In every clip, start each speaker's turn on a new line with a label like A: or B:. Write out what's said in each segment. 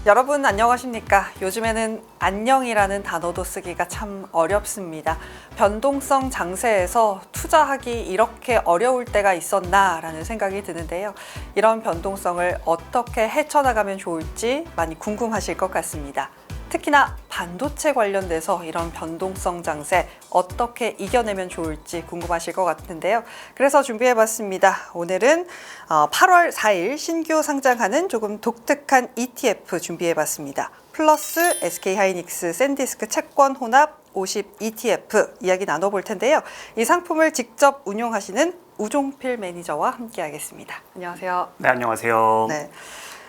A: 여러분 안녕하십니까? 요즘에는 안녕이라는 단어도 쓰기가 참 어렵습니다. 변동성 장세에서 투자하기 이렇게 어려울 때가 있었나라는 생각이 드는데요. 이런 변동성을 어떻게 헤쳐나가면 좋을지 많이 궁금하실 것 같습니다. 특히나 반도체 관련돼서 이런 변동성 장세 어떻게 이겨내면 좋을지 궁금하실 것 같은데요. 그래서 준비해봤습니다. 오늘은 8월 4일 신규 상장하는 조금 독특한 ETF 준비해봤습니다. 플러스 SK하이닉스 샌디스크 채권 혼합 50 ETF 이야기 나눠볼 텐데요. 이 상품을 직접 운용하시는 우종필 매니저와 함께하겠습니다. 안녕하세요.
B: 네, 안녕하세요.
A: 네.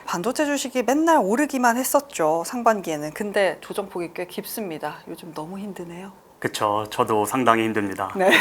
A: 반도체 주식이 맨날 오르기만 했었죠, 상반기에는. 근데 조정폭이 꽤 깊습니다. 요즘 너무 힘드네요.
B: 그쵸. 저도 상당히 힘듭니다.
A: 네.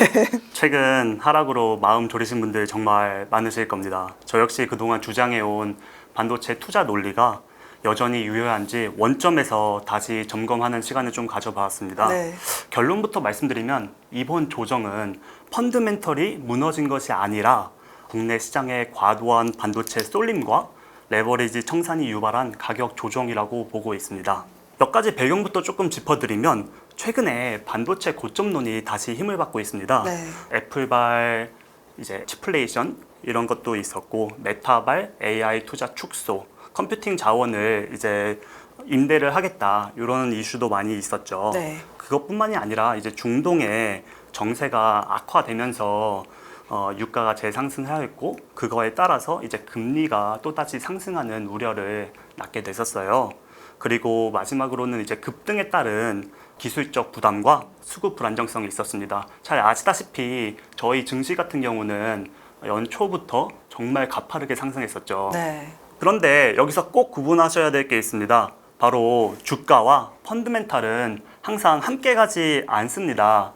B: 최근 하락으로 마음 졸이신 분들 정말 많으실 겁니다. 저 역시 그동안 주장해온 반도체 투자 논리가 여전히 유효한지 원점에서 다시 점검하는 시간을 좀 가져봤습니다.
A: 네.
B: 결론부터 말씀드리면 이번 조정은 펀드멘털이 무너진 것이 아니라 국내 시장의 과도한 반도체 쏠림과 레버리지 청산이 유발한 가격 조정이라고 보고 있습니다. 몇 가지 배경부터 조금 짚어드리면 최근에 반도체 고점론이 다시 힘을 받고 있습니다.
A: 네.
B: 애플발 이제 치플레이션 이런 것도 있었고 메타발 AI 투자 축소, 컴퓨팅 자원을 이제 임대를 하겠다 이런 이슈도 많이 있었죠.
A: 네.
B: 그것뿐만이 아니라 이제 중동의 정세가 악화되면서 유가가 재상승하였고 그거에 따라서 이제 금리가 또다시 상승하는 우려를 낳게 됐었어요. 그리고 마지막으로는 이제 급등에 따른 기술적 부담과 수급 불안정성이 있었습니다. 잘 아시다시피 저희 증시 같은 경우는 연초부터 정말 가파르게 상승했었죠.
A: 네.
B: 그런데 여기서 꼭 구분하셔야 될 게 있습니다. 바로 주가와 펀드멘탈은 항상 함께 가지 않습니다.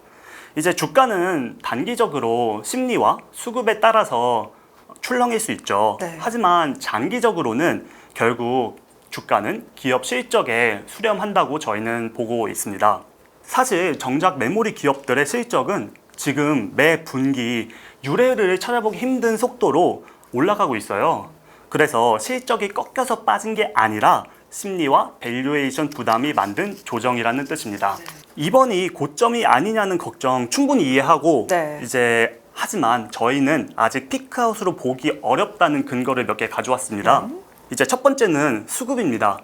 B: 이제 주가는 단기적으로 심리와 수급에 따라서 출렁일 수 있죠.
A: 네.
B: 하지만 장기적으로는 결국 주가는 기업 실적에 수렴한다고 저희는 보고 있습니다. 사실 정작 메모리 기업들의 실적은 지금 매 분기 유례를 찾아보기 힘든 속도로 올라가고 있어요. 그래서 실적이 꺾여서 빠진 게 아니라 심리와 밸류에이션 부담이 만든 조정이라는 뜻입니다. 이번이 고점이 아니냐는 걱정 충분히 이해하고
A: 네.
B: 이제 하지만 저희는 아직 피크아웃으로 보기 어렵다는 근거를 몇 개 가져왔습니다. 이제 첫 번째는 수급입니다.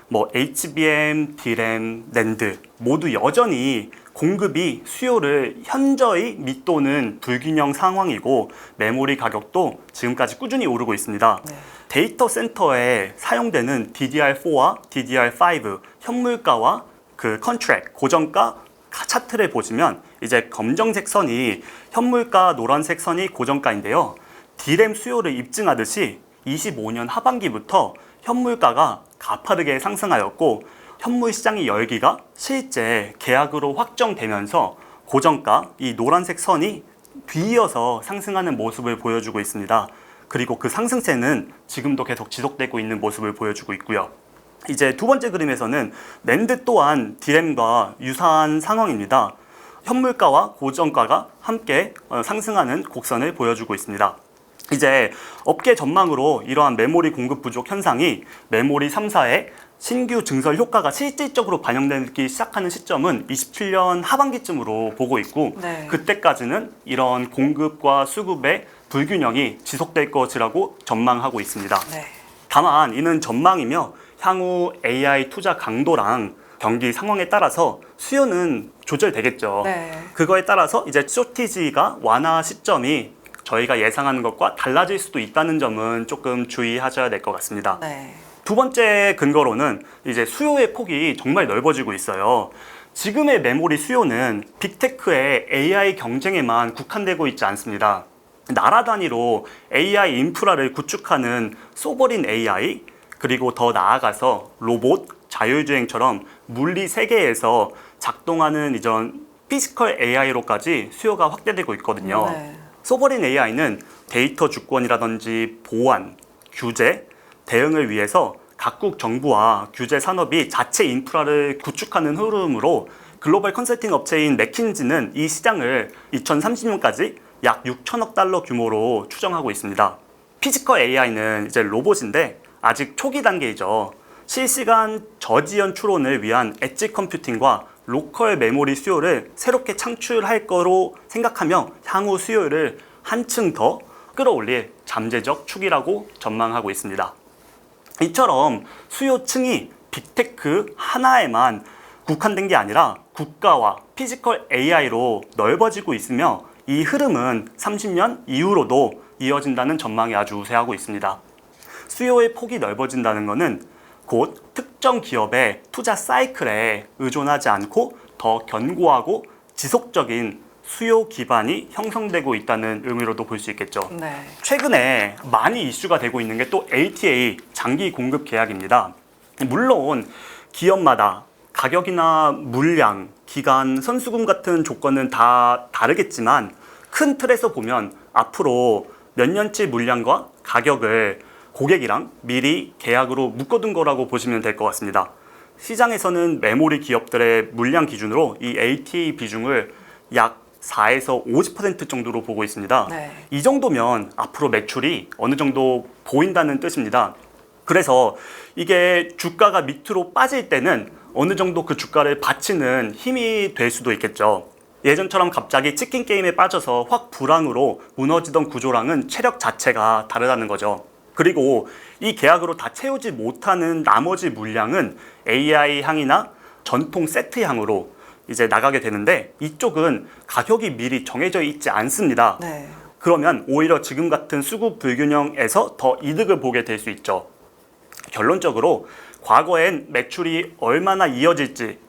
B: 뭐 HBM, DRAM, NAND 모두 여전히 공급이 수요를 현저히 밑도는 불균형 상황이고 메모리 가격도 지금까지 꾸준히 오르고 있습니다.
A: 네.
B: 데이터 센터에 사용되는 DDR4와 DDR5 현물가와 그 컨트랙 고정가 차트를 보시면 이제 검정색 선이 현물가, 노란색 선이 고정가인데요. DRAM 수요를 입증하듯이 25년 하반기부터 현물가가 가파르게 상승하였고 현물 시장의 열기가 실제 계약으로 확정되면서 고정가 이 노란색 선이 뒤이어서 상승하는 모습을 보여주고 있습니다. 그리고 그 상승세는 지금도 계속 지속되고 있는 모습을 보여주고 있고요. 이제 두 번째 그림에서는 낸드 또한 DRAM과 유사한 상황입니다. 현물가와 고정가가 함께 상승하는 곡선을 보여주고 있습니다. 이제 업계 전망으로 이러한 메모리 공급 부족 현상이 메모리 3사의 신규 증설 효과가 실질적으로 반영되기 시작하는 시점은 27년 하반기쯤으로 보고 있고
A: 네.
B: 그때까지는 이런 공급과 수급의 불균형이 지속될 것이라고 전망하고 있습니다.
A: 네.
B: 다만 이는 전망이며 향후 AI 투자 강도랑 경기 상황에 따라서 수요는 조절되겠죠.
A: 네.
B: 그거에 따라서 이제 쇼티지가 완화 시점이 저희가 예상하는 것과 달라질 수도 있다는 점은 조금 주의하셔야 될 것 같습니다.
A: 네.
B: 두 번째 근거로는 이제 수요의 폭이 정말 넓어지고 있어요. 지금의 메모리 수요는 빅테크의 AI 경쟁에만 국한되고 있지 않습니다. 나라 단위로 AI 인프라를 구축하는 소버린 AI, 그리고 더 나아가서 로봇, 자율주행처럼 물리 세계에서 작동하는 이전 피지컬 AI로까지 수요가 확대되고 있거든요.
A: 네.
B: 소버린 AI는 데이터 주권이라든지 보안, 규제, 대응을 위해서 각국 정부와 규제 산업이 자체 인프라를 구축하는 흐름으로 글로벌 컨설팅 업체인 맥킨지는 이 시장을 2030년까지 약 6천억 달러 규모로 추정하고 있습니다. 피지컬 AI는 이제 로봇인데 아직 초기 단계이죠. 실시간 저지연 추론을 위한 엣지 컴퓨팅과 로컬 메모리 수요를 새롭게 창출할 거로 생각하며 향후 수요를 한층 더 끌어올릴 잠재적 축이라고 전망하고 있습니다. 이처럼 수요층이 빅테크 하나에만 국한된 게 아니라 국가와 피지컬 AI로 넓어지고 있으며 이 흐름은 30년 이후로도 이어진다는 전망이 아주 우세하고 있습니다. 수요의 폭이 넓어진다는 것은 곧 특정 기업의 투자 사이클에 의존하지 않고 더 견고하고 지속적인 수요 기반이 형성되고 있다는 의미로도 볼 수 있겠죠.
A: 네.
B: 최근에 많이 이슈가 되고 있는 게 또 LTA 장기 공급 계약입니다. 물론 기업마다 가격이나 물량, 기간, 선수금 같은 조건은 다 다르겠지만 큰 틀에서 보면 앞으로 몇 년치 물량과 가격을 고객이랑 미리 계약으로 묶어둔 거라고 보시면 될 것 같습니다. 시장에서는 메모리 기업들의 물량 기준으로 이 LTA 비중을 약 4에서 50% 정도로 보고 있습니다.
A: 네.
B: 이 정도면 앞으로 매출이 어느 정도 보인다는 뜻입니다. 그래서 이게 주가가 밑으로 빠질 때는 어느 정도 그 주가를 받치는 힘이 될 수도 있겠죠. 예전처럼 갑자기 치킨 게임에 빠져서 확 불황으로 무너지던 구조랑은 체력 자체가 다르다는 거죠. 그리고 이 계약으로 다 채우지 못하는 나머지 물량은 AI 향이나 전통 세트 향으로 이제 나가게 되는데 이쪽은 가격이 미리 정해져 있지 않습니다.
A: 네.
B: 그러면 오히려 지금 같은 수급 불균형에서 더 이득을 보게 될 수 있죠. 결론적으로 과거엔 매출이 얼마나 이어질지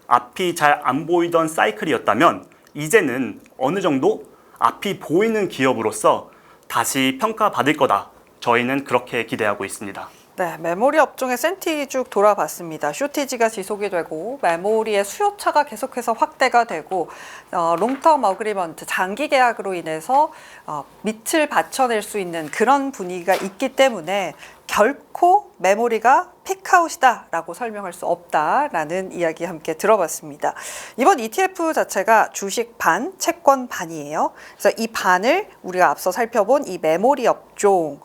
B: 앞이 잘 안 보이던 사이클이었다면 이제는 어느 정도 앞이 보이는 기업으로서 다시 평가받을 거다. 저희는 그렇게 기대하고 있습니다.
A: 네, 메모리 업종의 센티 쭉 돌아봤습니다. 쇼티지가 지속이 되고 메모리의 수요차가 계속해서 확대가 되고 롱텀 어그리먼트, 장기 계약으로 인해서 밑을 받쳐낼 수 있는 그런 분위기가 있기 때문에 결코 메모리가 픽아웃이다라고 설명할 수 없다라는 이야기 함께 들어봤습니다. 이번 ETF 자체가 주식 반, 채권 반이에요. 그래서 이 반을 우리가 앞서 살펴본 이 메모리 업종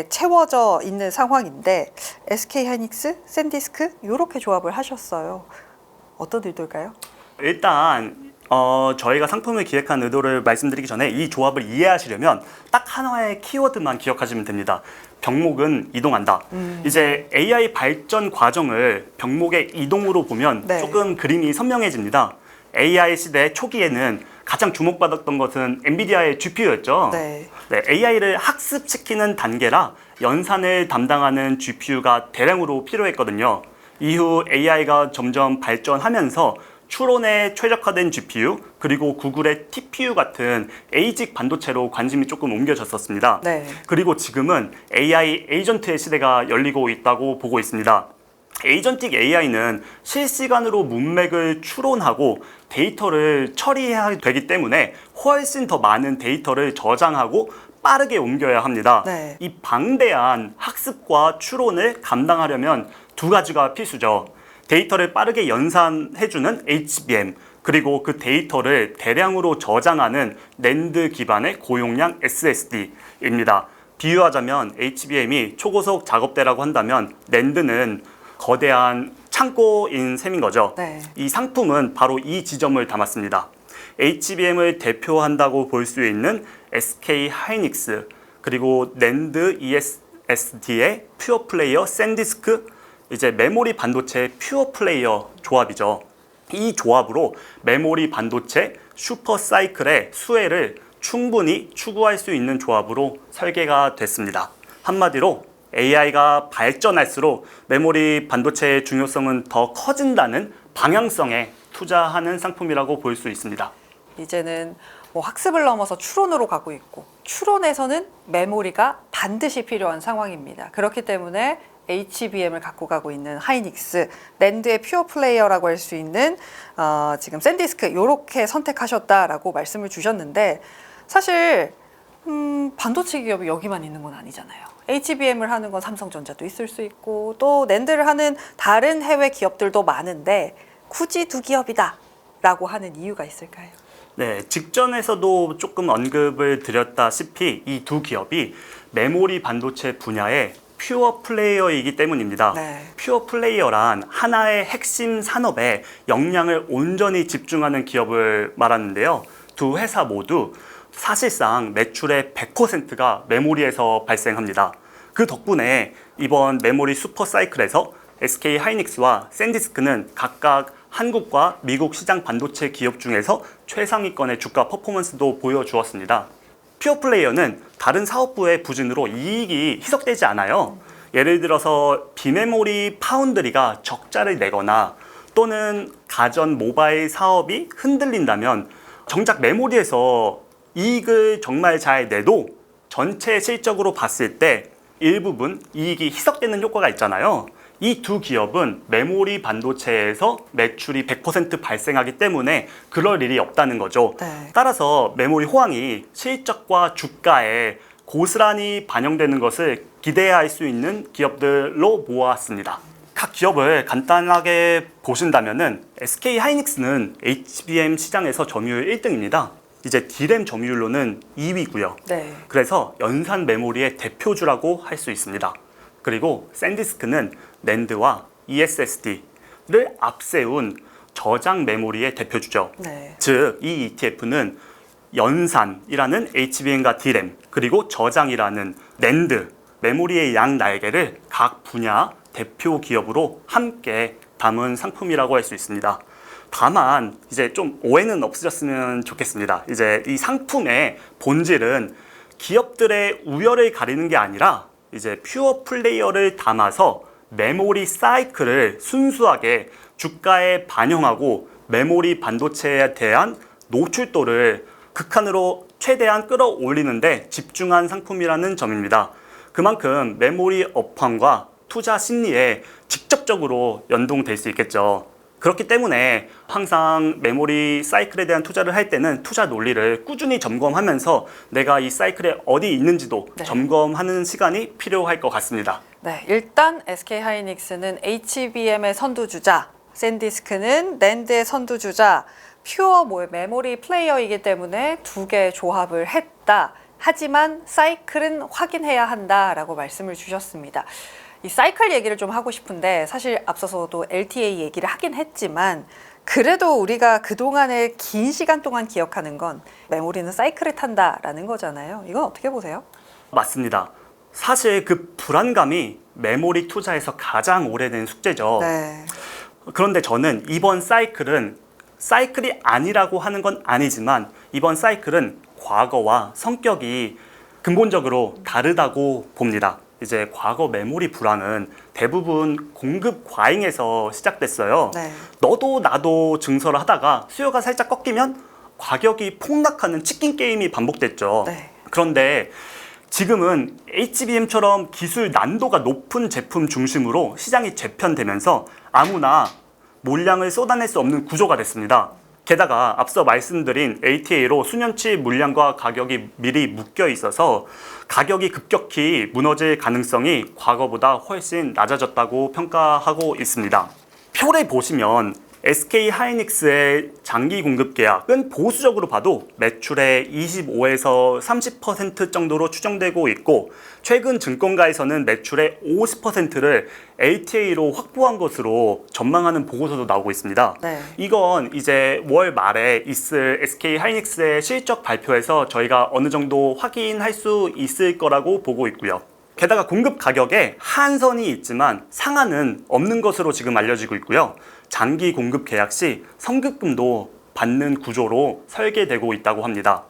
A: 채워져 있는 상황인데 SK하이닉스, 샌디스크 이렇게 조합을 하셨어요. 어떤 의도일까요?
B: 일단 저희가 상품을 기획한 의도를 말씀드리기 전에 이 조합을 이해하시려면 딱 하나의 키워드만 기억하시면 됩니다. 병목은 이동한다. 이제 AI 발전 과정을 병목의 이동으로 보면
A: 네.
B: 조금 그림이 선명해집니다. AI 시대 초기에는 가장 주목받았던 것은 엔비디아의 GPU였죠.
A: 네.
B: 네, AI를 학습시키는 단계라 연산을 담당하는 GPU가 대량으로 필요했거든요. 이후 AI가 점점 발전하면서 추론에 최적화된 GPU 그리고 구글의 TPU 같은 ASIC 반도체로 관심이 조금 옮겨졌었습니다.
A: 네.
B: 그리고 지금은 AI 에이전트의 시대가 열리고 있다고 보고 있습니다. 에이전틱 AI는 실시간으로 문맥을 추론하고 데이터를 처리해야 되기 때문에 훨씬 더 많은 데이터를 저장하고 빠르게 옮겨야 합니다.
A: 네.
B: 이 방대한 학습과 추론을 감당하려면 두 가지가 필수죠. 데이터를 빠르게 연산해주는 HBM, 그리고 그 데이터를 대량으로 저장하는 낸드 기반의 고용량 SSD입니다. 비유하자면 HBM이 초고속 작업대라고 한다면 낸드는 거대한 창고인 셈인 거죠.
A: 네.
B: 이 상품은 바로 이 지점을 담았습니다. HBM을 대표한다고 볼 수 있는 SK하이닉스 그리고 낸드 ESSD의 퓨어 플레이어 샌디스크 이제 메모리 반도체 퓨어 플레이어 조합이죠. 이 조합으로 메모리 반도체 슈퍼 사이클의 수혜를 충분히 추구할 수 있는 조합으로 설계가 됐습니다. 한마디로 AI가 발전할수록 메모리 반도체의 중요성은 더 커진다는 방향성에 투자하는 상품이라고 볼 수 있습니다.
A: 이제는 뭐 학습을 넘어서 추론으로 가고 있고 추론에서는 메모리가 반드시 필요한 상황입니다. 그렇기 때문에 HBM을 갖고 가고 있는 하이닉스, 낸드의 퓨어 플레이어라고 할 수 있는 지금 샌디스크 이렇게 선택하셨다라고 말씀을 주셨는데 사실 반도체 기업이 여기만 있는 건 아니잖아요. HBM을 하는 건 삼성전자도 있을 수 있고 또 낸드를 하는 다른 해외 기업들도 많은데 굳이 두 기업이다 라고 하는 이유가 있을까요?
B: 네, 직전에서도 조금 언급을 드렸다시피 이 두 기업이 메모리 반도체 분야에 퓨어 플레이어이기 때문입니다.
A: 네.
B: 퓨어 플레이어란 하나의 핵심 산업에 역량을 온전히 집중하는 기업을 말하는데요. 두 회사 모두 사실상 매출의 100%가 메모리에서 발생합니다. 그 덕분에 이번 메모리 슈퍼 사이클에서 SK 하이닉스와 샌디스크는 각각 한국과 미국 시장 반도체 기업 중에서 최상위권의 주가 퍼포먼스도 보여주었습니다. 퓨어 플레이어는 다른 사업부의 부진으로 이익이 희석되지 않아요. 예를 들어서 비메모리 파운드리가 적자를 내거나 또는 가전 모바일 사업이 흔들린다면 정작 메모리에서 이익을 정말 잘 내도 전체 실적으로 봤을 때 일부분 이익이 희석되는 효과가 있잖아요. 이 두 기업은 메모리 반도체에서 매출이 100% 발생하기 때문에 그럴 일이 없다는 거죠.
A: 네.
B: 따라서 메모리 호황이 실적과 주가에 고스란히 반영되는 것을 기대할 수 있는 기업들로 모았습니다. 각 기업을 간단하게 보신다면은 SK 하이닉스는 HBM 시장에서 점유율 1등입니다. 이제 D램 점유율로는 2위고요.
A: 네.
B: 그래서 연산 메모리의 대표주라고 할 수 있습니다. 그리고 샌디스크는 낸드와 ESSD를 앞세운 저장 메모리의 대표주죠.
A: 네.
B: 즉, 이 ETF는 연산이라는 HBM과 D램, 그리고 저장이라는 낸드, 메모리의 양 날개를 각 분야 대표 기업으로 함께 담은 상품이라고 할 수 있습니다. 다만 이제 좀 오해는 없으셨으면 좋겠습니다. 이제 이 상품의 본질은 기업들의 우열을 가리는 게 아니라 이제 퓨어 플레이어를 담아서 메모리 사이클을 순수하게 주가에 반영하고 메모리 반도체에 대한 노출도를 극한으로 최대한 끌어올리는데 집중한 상품이라는 점입니다. 그만큼 메모리 업황과 투자 심리에 직접적으로 연동될 수 있겠죠. 그렇기 때문에 항상 메모리 사이클에 대한 투자를 할 때는 투자 논리를 꾸준히 점검하면서 내가 이 사이클에 어디 있는지도
A: 네.
B: 점검하는 시간이 필요할 것 같습니다.
A: 네, 일단 SK 하이닉스는 HBM의 선두주자, 샌디스크는 낸드의 선두주자, 퓨어 메모리 플레이어이기 때문에 두 개의 조합을 했다. 하지만 사이클은 확인해야 한다라고 말씀을 주셨습니다. 이 사이클 얘기를 좀 하고 싶은데 사실 앞서서도 LTA 얘기를 하긴 했지만 그래도 우리가 그동안의 긴 시간 동안 기억하는 건 메모리는 사이클을 탄다라는 거잖아요. 이건 어떻게 보세요?
B: 맞습니다. 사실 그 불안감이 메모리 투자에서 가장 오래된 숙제죠.
A: 네.
B: 그런데 저는 이번 사이클은 사이클이 아니라고 하는 건 아니지만 이번 사이클은 과거와 성격이 근본적으로 다르다고 봅니다. 이제 과거 메모리 불황은 대부분 공급 과잉에서 시작됐어요.
A: 네.
B: 너도 나도 증설을 하다가 수요가 살짝 꺾이면 가격이 폭락하는 치킨 게임이 반복됐죠.
A: 네.
B: 그런데 지금은 HBM처럼 기술 난도가 높은 제품 중심으로 시장이 재편되면서 아무나 물량을 쏟아낼 수 없는 구조가 됐습니다. 게다가 앞서 말씀드린 ATA로 수년치 물량과 가격이 미리 묶여 있어서 가격이 급격히 무너질 가능성이 과거보다 훨씬 낮아졌다고 평가하고 있습니다. 표를 보시면 SK 하이닉스의 장기 공급 계약은 보수적으로 봐도 매출의 25에서 30% 정도로 추정되고 있고 최근 증권가에서는 매출의 50%를 LTA로 확보한 것으로 전망하는 보고서도 나오고 있습니다.
A: 네.
B: 이건 이제 월 말에 있을 SK 하이닉스의 실적 발표에서 저희가 어느 정도 확인할 수 있을 거라고 보고 있고요. 게다가 공급 가격에 한선이 있지만 상한은 없는 것으로 지금 알려지고 있고요. 장기 공급 계약 시 선급금도 받는 구조로 설계되고 있다고 합니다.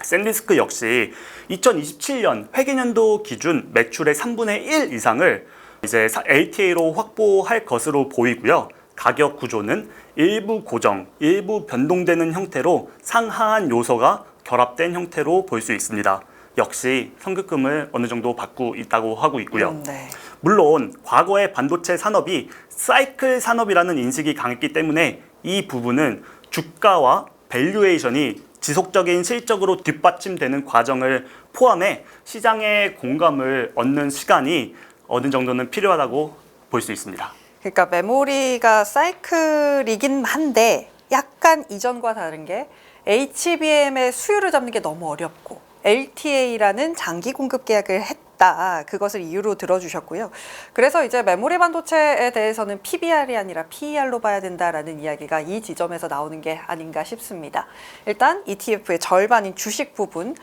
B: 샌디스크 역시 2027년 회계년도 기준 매출의 3분의 1 이상을 이제 LTA로 확보할 것으로 보이고요. 가격 구조는 일부 고정, 일부 변동되는 형태로 상하한 요소가 결합된 형태로 볼 수 있습니다. 역시 선급금을 어느 정도 받고 있다고 하고 있고요.
A: 네.
B: 물론 과거의 반도체 산업이 사이클 산업이라는 인식이 강했기 때문에 이 부분은 주가와 밸류에이션이 지속적인 실적으로 뒷받침되는 과정을 포함해 시장의 공감을 얻는 시간이 어느 정도는 필요하다고 볼 수 있습니다.
A: 그러니까 메모리가 사이클이긴 한데 약간 이전과 다른 게 HBM의 수요를 잡는 게 너무 어렵고 LTA라는 장기 공급 계약을 했다. 그것을 이유로 들어주셨고요. 그래서 이제 메모리 반도체에 대해서는 PBR이 아니라 PER로 봐야 된다라는 이야기가 이 지점에서 나오는 게 아닌가 싶습니다. 일단 ETF의 절반인 주식 부분,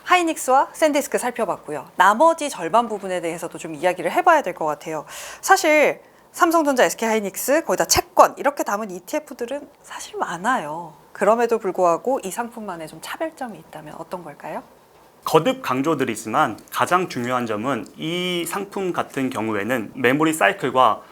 A: 하이닉스와 샌디스크 살펴봤고요. 나머지 절반 부분에 대해서도 좀 이야기를 해봐야 될 것 같아요. 사실 삼성전자, SK하이닉스, 거기다 채권 이렇게 담은 ETF들은 사실 많아요. 그럼에도 불구하고 이 상품만의 좀 차별점이 있다면 어떤 걸까요?
B: 거듭 강조드리지만 가장 중요한 점은 이 상품 같은 경우에는 메모리 사이클과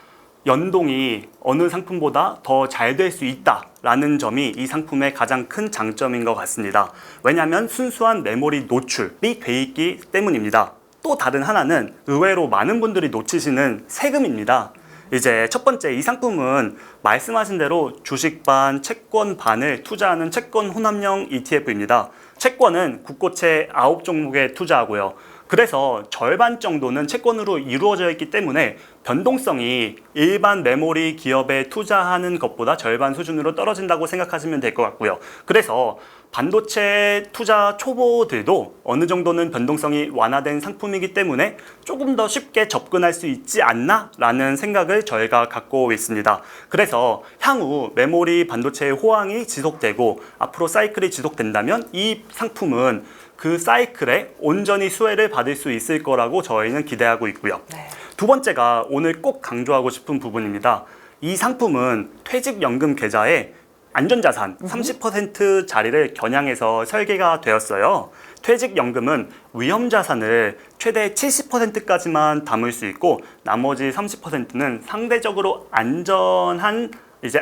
B: 연동이 어느 상품보다 더 잘 될 수 있다라는 점이 이 상품의 가장 큰 장점인 것 같습니다. 왜냐하면 순수한 메모리 노출이 돼 있기 때문입니다. 또 다른 하나는 의외로 많은 분들이 놓치시는 세금입니다. 이제 첫 번째, 이 상품은 말씀하신 대로 주식 반, 채권 반을 투자하는 채권 혼합형 ETF입니다. 채권은 국고채 9종목에 투자하고요. 그래서 절반 정도는 채권으로 이루어져 있기 때문에 변동성이 일반 메모리 기업에 투자하는 것보다 절반 수준으로 떨어진다고 생각하시면 될 것 같고요. 그래서 반도체 투자 초보들도 어느 정도는 변동성이 완화된 상품이기 때문에 조금 더 쉽게 접근할 수 있지 않나? 라는 생각을 저희가 갖고 있습니다. 그래서 향후 메모리 반도체의 호황이 지속되고 앞으로 사이클이 지속된다면 이 상품은 그 사이클에 온전히 수혜를 받을 수 있을 거라고 저희는 기대하고 있고요.
A: 네.
B: 두 번째가 오늘 꼭 강조하고 싶은 부분입니다. 이 상품은 퇴직연금 계좌에 안전자산 30% 자리를 겨냥해서 설계가 되었어요. 퇴직연금은 위험자산을 최대 70%까지만 담을 수 있고 나머지 30%는 상대적으로 안전한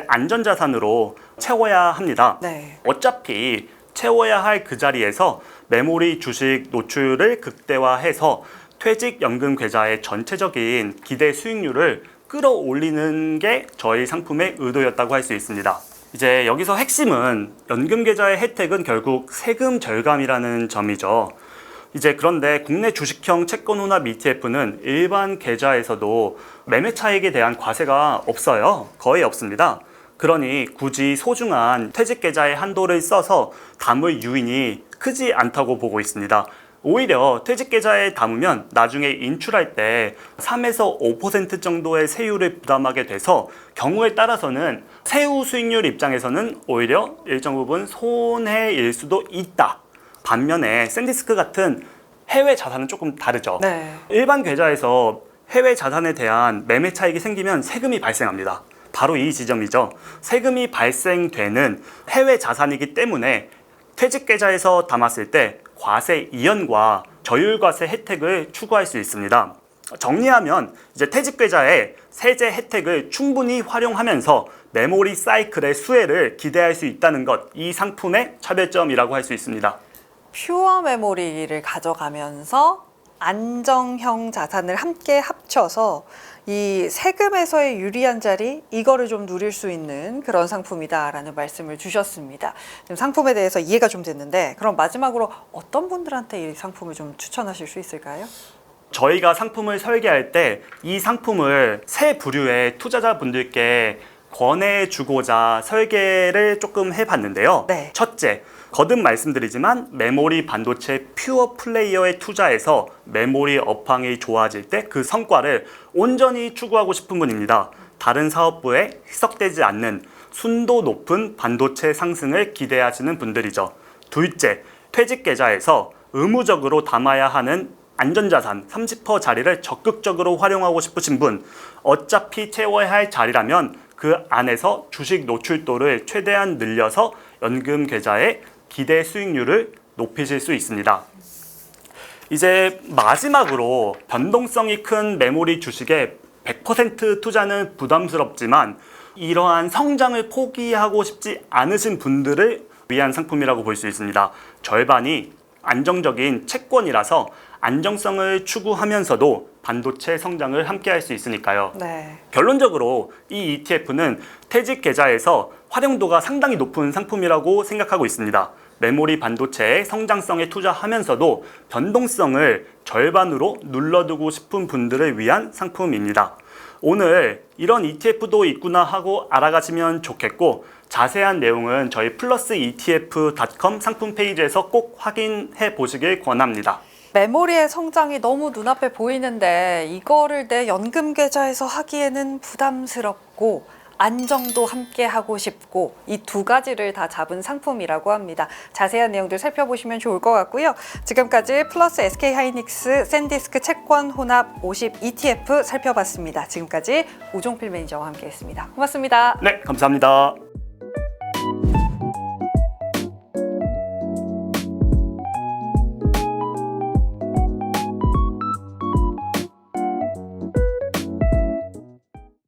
B: 안전자산으로 채워야 합니다.
A: 네.
B: 어차피 채워야 할 그 자리에서 메모리 주식 노출을 극대화해서 퇴직연금 계좌의 전체적인 기대 수익률을 끌어올리는 게 저희 상품의 의도였다고 할 수 있습니다. 이제 여기서 핵심은 연금 계좌의 혜택은 결국 세금 절감이라는 점이죠. 이제 그런데 국내 주식형 채권 혼합 ETF는 일반 계좌에서도 매매 차익에 대한 과세가 없어요. 거의 없습니다. 그러니 굳이 소중한 퇴직 계좌의 한도를 써서 담을 유인이 크지 않다고 보고 있습니다. 오히려 퇴직 계좌에 담으면 나중에 인출할 때 3에서 5% 정도의 세율을 부담하게 돼서 경우에 따라서는 세후 수익률 입장에서는 오히려 일정 부분 손해일 수도 있다. 반면에 샌디스크 같은 해외 자산은 조금 다르죠.
A: 네.
B: 일반 계좌에서 해외 자산에 대한 매매 차익이 생기면 세금이 발생합니다. 바로 이 지점이죠. 세금이 발생되는 해외 자산이기 때문에 퇴직 계좌에서 담았을 때 과세 이연과 저율과세 혜택을 추구할 수 있습니다. 정리하면 이제 퇴직 계좌의 세제 혜택을 충분히 활용하면서 메모리 사이클의 수혜를 기대할 수 있다는 것, 이 상품의 차별점이라고 할 수 있습니다.
A: 퓨어 메모리를 가져가면서 안정형 자산을 함께 합쳐서 이 세금에서의 유리한 자리, 이거를 좀 누릴 수 있는 그런 상품이다라는 말씀을 주셨습니다. 지금 상품에 대해서 이해가 좀 됐는데, 그럼 마지막으로 어떤 분들한테 이 상품을 좀 추천하실 수 있을까요?
B: 저희가 상품을 설계할 때 이 상품을 세 부류의 투자자분들께 권해주고자 설계를 조금 해봤는데요.
A: 네.
B: 첫째, 거듭 말씀드리지만 메모리 반도체 퓨어 플레이어에 투자해서 메모리 업황이 좋아질 때 그 성과를 온전히 추구하고 싶은 분입니다. 다른 사업부에 희석되지 않는 순도 높은 반도체 상승을 기대하시는 분들이죠. 둘째, 퇴직 계좌에서 의무적으로 담아야 하는 안전자산 30% 자리를 적극적으로 활용하고 싶으신 분, 어차피 채워야 할 자리라면 그 안에서 주식 노출도를 최대한 늘려서 연금 계좌의 기대 수익률을 높이실 수 있습니다. 이제 마지막으로 변동성이 큰 메모리 주식에 100% 투자는 부담스럽지만 이러한 성장을 포기하고 싶지 않으신 분들을 위한 상품이라고 볼 수 있습니다. 절반이 안정적인 채권이라서 안정성을 추구하면서도 반도체 성장을 함께 할 수 있으니까요.
A: 네.
B: 결론적으로 이 ETF는 퇴직 계좌에서 활용도가 상당히 높은 상품이라고 생각하고 있습니다. 메모리 반도체의 성장성에 투자하면서도 변동성을 절반으로 눌러두고 싶은 분들을 위한 상품입니다. 오늘 이런 ETF도 있구나 하고 알아가시면 좋겠고, 자세한 내용은 저희 plusetf.com 상품 페이지에서 꼭 확인해 보시길 권합니다.
A: 메모리의 성장이 너무 눈앞에 보이는데 이거를 내 연금 계좌에서 하기에는 부담스럽고 안정도 함께 하고 싶고, 이 두 가지를 다 잡은 상품이라고 합니다. 자세한 내용들 살펴보시면 좋을 것 같고요. 지금까지 플러스 SK하이닉스 샌디스크 채권 혼합 50 ETF 살펴봤습니다. 지금까지 우종필 매니저와 함께했습니다. 고맙습니다.
B: 네, 감사합니다.